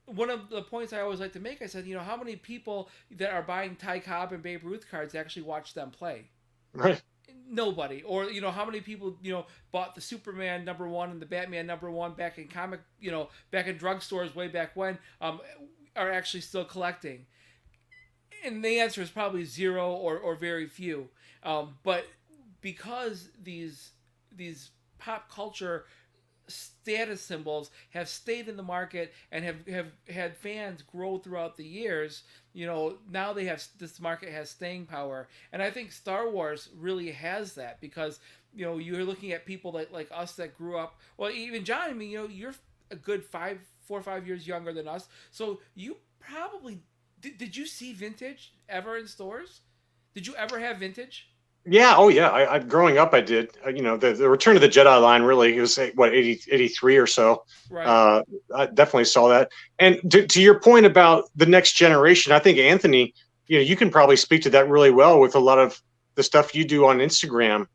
One of the points I always like to make, I said, how many people that are buying Ty Cobb and Babe Ruth cards actually watch them play? Right. Nobody. Or how many people bought the Superman #1 and the Batman #1 back in back in drugstores way back when, are actually still collecting? And the answer is probably zero or very few. But because these pop culture status symbols have stayed in the market and have had fans grow throughout the years, now this market has staying power. And I think Star Wars really has that, because you're looking at people like us that grew up, well, even John, I mean, you're a good 4 or 5 years younger than us, so you probably Did you see vintage ever in stores? Did you ever have vintage? Yeah. Oh, yeah. I growing up, I did. The Return of the Jedi line really, it was what 83 or so. Right. Uh, I definitely saw that. And to your point about the next generation, I think Anthony, you can probably speak to that really well with a lot of the stuff you do on Instagram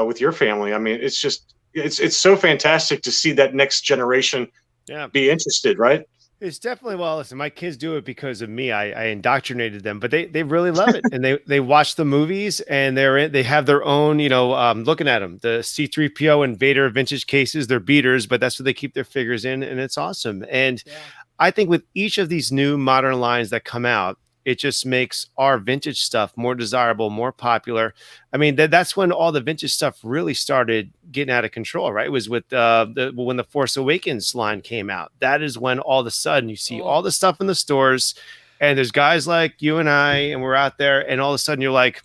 with your family. I mean, it's so fantastic to see that next generation Yeah. be interested, right? It's definitely, well, listen, my kids do it because of me. I indoctrinated them, but they really love it. And they watch the movies and they have their own, looking at them, the C3PO and Vader vintage cases, they're beaters, but that's what they keep their figures in. And it's awesome. And Yeah. I think with each of these new modern lines that come out, it just makes our vintage stuff more desirable, more popular. I mean, that's when all the vintage stuff really started getting out of control, right? It was with when the Force Awakens line came out. That is when all of a sudden you see Oh. all the stuff in the stores, and there's guys like you and I, and we're out there, and all of a sudden you're like,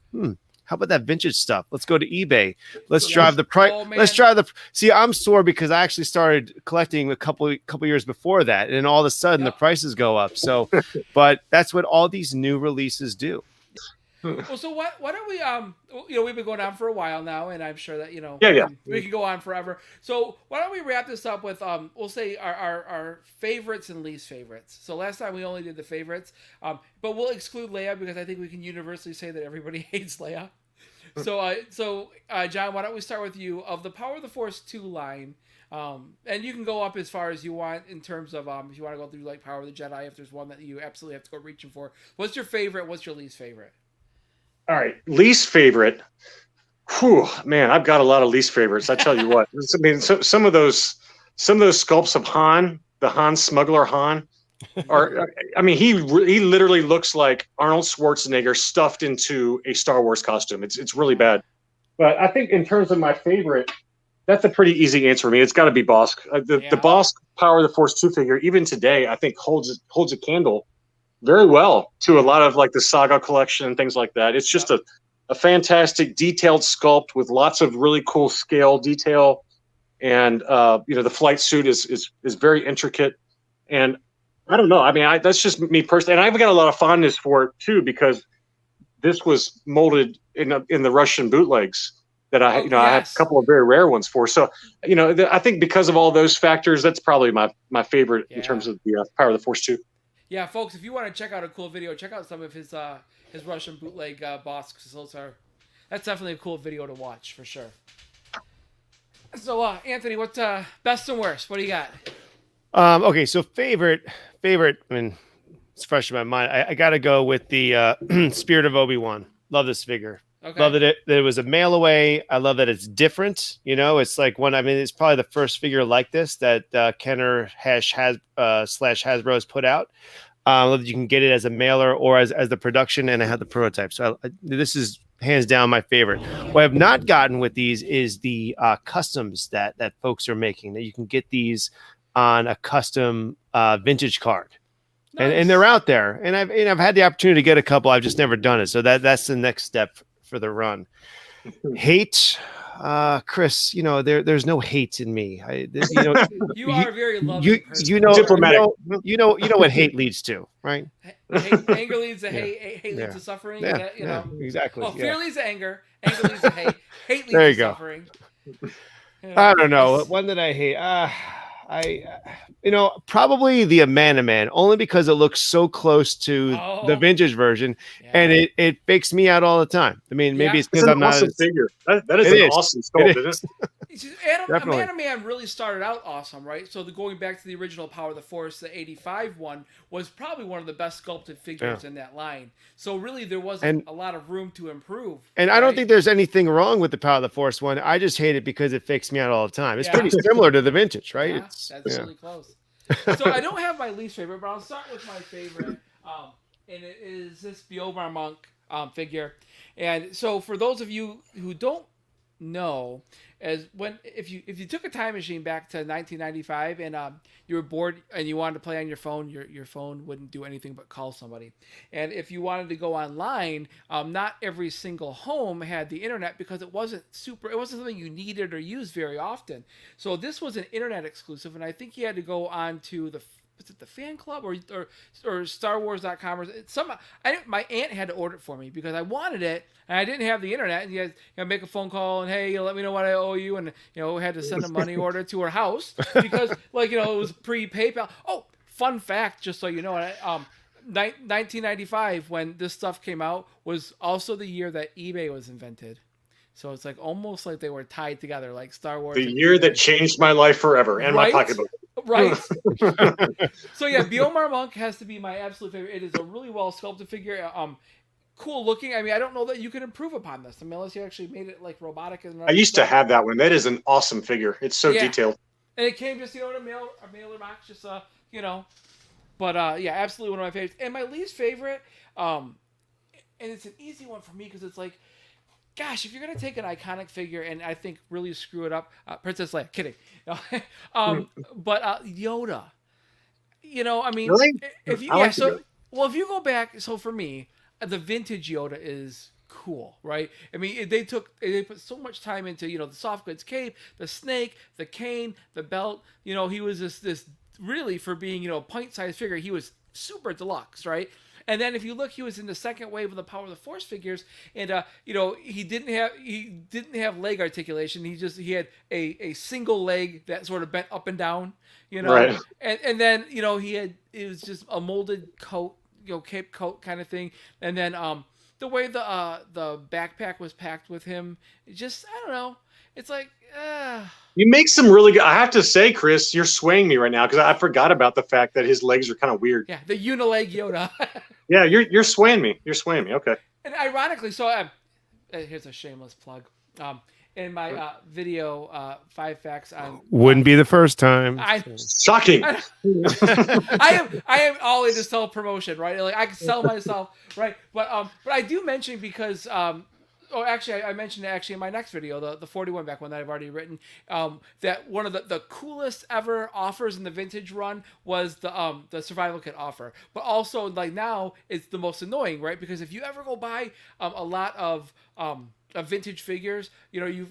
how about that vintage stuff? Let's go to eBay. Let's drive the price. Oh, man. Let's drive the. See, I'm sore because I actually started collecting a couple years before that, and all of a sudden the prices go up. So, but that's what all these new releases do. Well, so why don't we we've been going on for a while now, and I'm sure that Yeah. we can go on forever. So why don't we wrap this up with we'll say our favorites and least favorites. So last time we only did the favorites, but we'll exclude Leia because I think we can universally say that everybody hates Leia. So John, why don't we start with you? Of the Power of the Force 2 line, and you can go up as far as you want in terms of if you want to go through like Power of the Jedi, if there's one that you absolutely have to go reaching for. What's your favorite? What's your least favorite? All right. Least favorite. Whew, man, I've got a lot of least favorites. I tell you what. I mean, some of those sculpts of Han, the Han smuggler Han, are. I mean, he literally looks like Arnold Schwarzenegger stuffed into a Star Wars costume. It's really bad. But I think in terms of my favorite, that's a pretty easy answer for me. It's got to be Bosk. The Bosk Power of the Force 2 figure, even today, I think holds a candle very well to a lot of like the Saga collection and things like that. It's just a fantastic detailed sculpt with lots of really cool scale detail. And, the flight suit is very intricate. And I don't know. I mean, that's just me personally. And I've got a lot of fondness for it too, because this was molded in the Russian bootlegs that I have a couple of very rare ones for. So, I think because of all those factors, that's probably my favorite in terms of the Power of the Force 2. Yeah, folks, if you want to check out a cool video, check out some of his Russian bootleg Bosks. That's definitely a cool video to watch for sure. So, Anthony, what's best and worst? What do you got? Okay, so favorite. I mean, it's fresh in my mind. I got to go with the Spirit of Obi-Wan. Love this figure. Okay. Love that it was a mail away. I love that it's different. It's like it's probably the first figure like this that Kenner / Hasbro has put out. Love that you can get it as a mailer or as the production, and I have the prototype. So this is hands down my favorite. What I've not gotten with these is the customs that folks are making. That you can get these on a custom vintage card. Nice. And they're out there, and I've had the opportunity to get a couple. I've just never done it. So that's the next step for the run. Hate, Chris, there's no hate in me. You are very loving person. Diplomatic. You know what hate leads to, right? Anger leads to hate leads to suffering. Yeah, exactly. Oh, fear leads to anger. Anger leads to hate. Hate leads there you to go. suffering. I don't know. One that I hate. Probably the Amanda Man, only because it looks so close to the vintage version, and it fakes me out all the time. I mean, maybe it's because I'm not awesome figure. That is an awesome sculpt, isn't it? Amanda Man really started out awesome, right? So going back to the original Power of the Force, the 85 one was probably one of the best sculpted figures in that line. So really there wasn't a lot of room to improve. And I don't think there's anything wrong with the Power of the Force one. I just hate it because it fakes me out all the time. It's pretty similar to the vintage, right? Yeah, that's really close. So I don't have my least favorite, but I'll start with my favorite. And it is this Biobar Monk figure. And so for those of you who don't know, if you took a time machine back to 1995 and you were bored and you wanted to play on your phone, your phone wouldn't do anything but call somebody. And if you wanted to go online, not every single home had the internet because it wasn't something you needed or used very often. So this was an internet exclusive, and I think you had to go on to was it the fan club or StarWars.com or some. My aunt had to order it for me because I wanted it and I didn't have the internet. And you guys make a phone call and hey, let me know what I owe you, and had to send a money order to her house because it was pre PayPal. Oh, fun fact, just so you know, 1995 when this stuff came out was also the year that eBay was invented. So it's like almost like they were tied together, like Star Wars. The year that changed my life forever and my pocketbook. Right. So yeah, Biomar Monk has to be my absolute favorite. It is a really well sculpted figure. Cool looking. I mean, I don't know that you can improve upon this. I mean, unless you actually made it like robotic. I used to have that one. That is an awesome figure. It's so detailed. And it came just in a mailer box, just But yeah, absolutely one of my favorites. And my least favorite, and it's an easy one for me because it's like, gosh, if you're gonna take an iconic figure and I think really screw it up, Princess Leia. Kidding. But Yoda. I mean, really? If you if you go back, so for me, the vintage Yoda is cool, right? I mean, they put so much time into the soft goods cape, the snake, the cane, the belt. He was this really, for being pint-sized figure, he was super deluxe, right? And then if you look, he was in the second wave of the Power of the Force figures, and he didn't have leg articulation. He had a single leg that sort of bent up and down, Right. And then it was just a molded coat, cape coat kind of thing, and then the way the backpack was packed with him, I don't know. It's like. You make some really good. I have to say, Chris, you're swaying me right now because I forgot about the fact that his legs are kind of weird. Yeah, the unileg Yoda. Yeah, you're swaying me. You're swaying me. Okay. And ironically, so here's a shameless plug. In my video, 5 facts on. Wouldn't be the first time. Shocking. I am all into self promotion, right? Like I can sell myself, right? But I do mention because I mentioned it actually in my next video, the 41 back one that I've already written, that one of the coolest ever offers in the vintage run was the survival kit offer. But also, like, now it's the most annoying, right? Because if you ever go buy a lot of vintage figures, you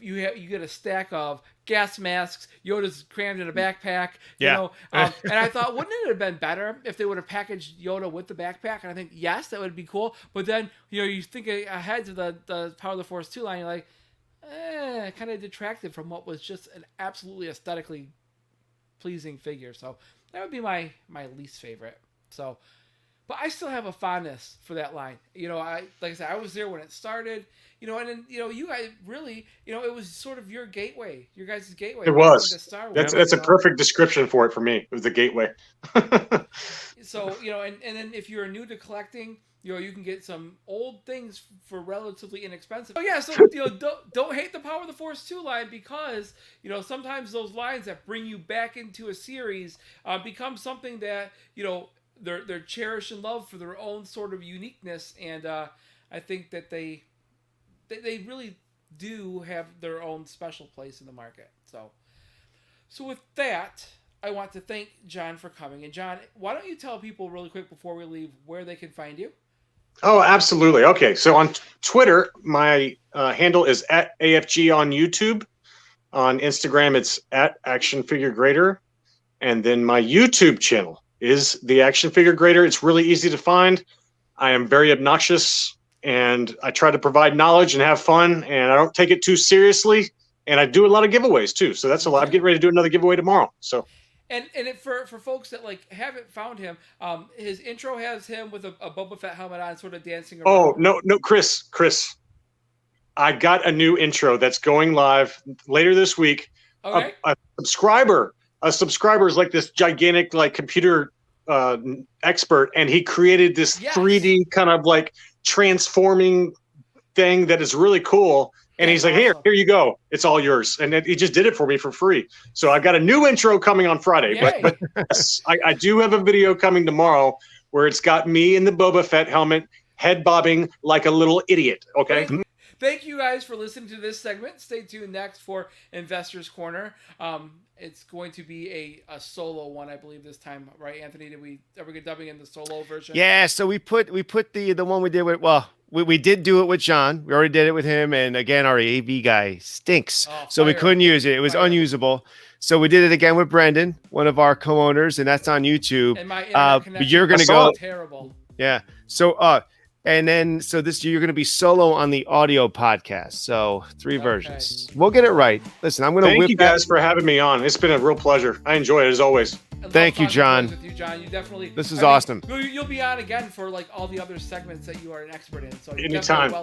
get a stack of gas masks, Yoda's crammed in a backpack, and I thought, wouldn't it have been better if they would have packaged Yoda with the backpack? And I think, yes, that would be cool. But then, you think ahead to the Power of the Force 2 line, you're like, kind of detracted from what was just an absolutely aesthetically pleasing figure. So that would be my least favorite. So, but I still have a fondness for that line. Like I said, I was there when it started. And then you guys really, it was sort of your gateway, your guys' gateway. It was. To Star Wars, that's a perfect description for it for me. It was the gateway. So and then if you're new to collecting, you can get some old things for relatively inexpensive. Oh yeah, so don't hate the Power of the Force 2 line because sometimes those lines that bring you back into a series become something that they're cherished and loved for their own sort of uniqueness, and I think that they really do have their own special place in the market. So with that, I want to thank John for coming. And John, why don't you tell people really quick before we leave where they can find you? Oh, absolutely. Okay, so on Twitter, my handle is @AFG on YouTube. On Instagram, it's @ActionFigureGrader. And then my YouTube channel is the Action Figure Grader. It's really easy to find. I am very obnoxious, and I try to provide knowledge and have fun, and I don't take it too seriously. And I do a lot of giveaways too. So that's a lot. I'm getting ready to do another giveaway tomorrow. So. And for folks that haven't found him, his intro has him with a Boba Fett helmet on, sort of dancing around. Oh no, Chris, I got a new intro that's going live later this week. Okay. A subscriber is like this gigantic computer expert, and he created this 3D kind of transforming thing that is really cool. And he's like, here you go. It's all yours. And he just did it for me for free. So I've got a new intro coming on Friday. But yes, I do have a video coming tomorrow where it's got me in the Boba Fett helmet, head bobbing like a little idiot. Okay. Thank you guys for listening to this segment. Stay tuned next for Investors Corner. It's going to be a solo one, I believe, this time, right, Anthony? Are we dubbing in the solo version? Yeah, so we put the one we did with we did do it with John. We already did it with him, and again our AV guy stinks, so we couldn't use it. It was unusable. So we did it again with Brendan, one of our co-owners, and that's on YouTube. And my internet connection but you're gonna go terrible. Yeah. So and then so this year you're gonna be solo on the audio podcast. So 3 versions. We'll get it right. Listen, I'm gonna thank you guys for having me on. It's been a real pleasure. I enjoy it as always. Thank you, John. With you, John. You definitely. This is awesome. You'll be on again for like all the other segments that you are an expert in. So anytime.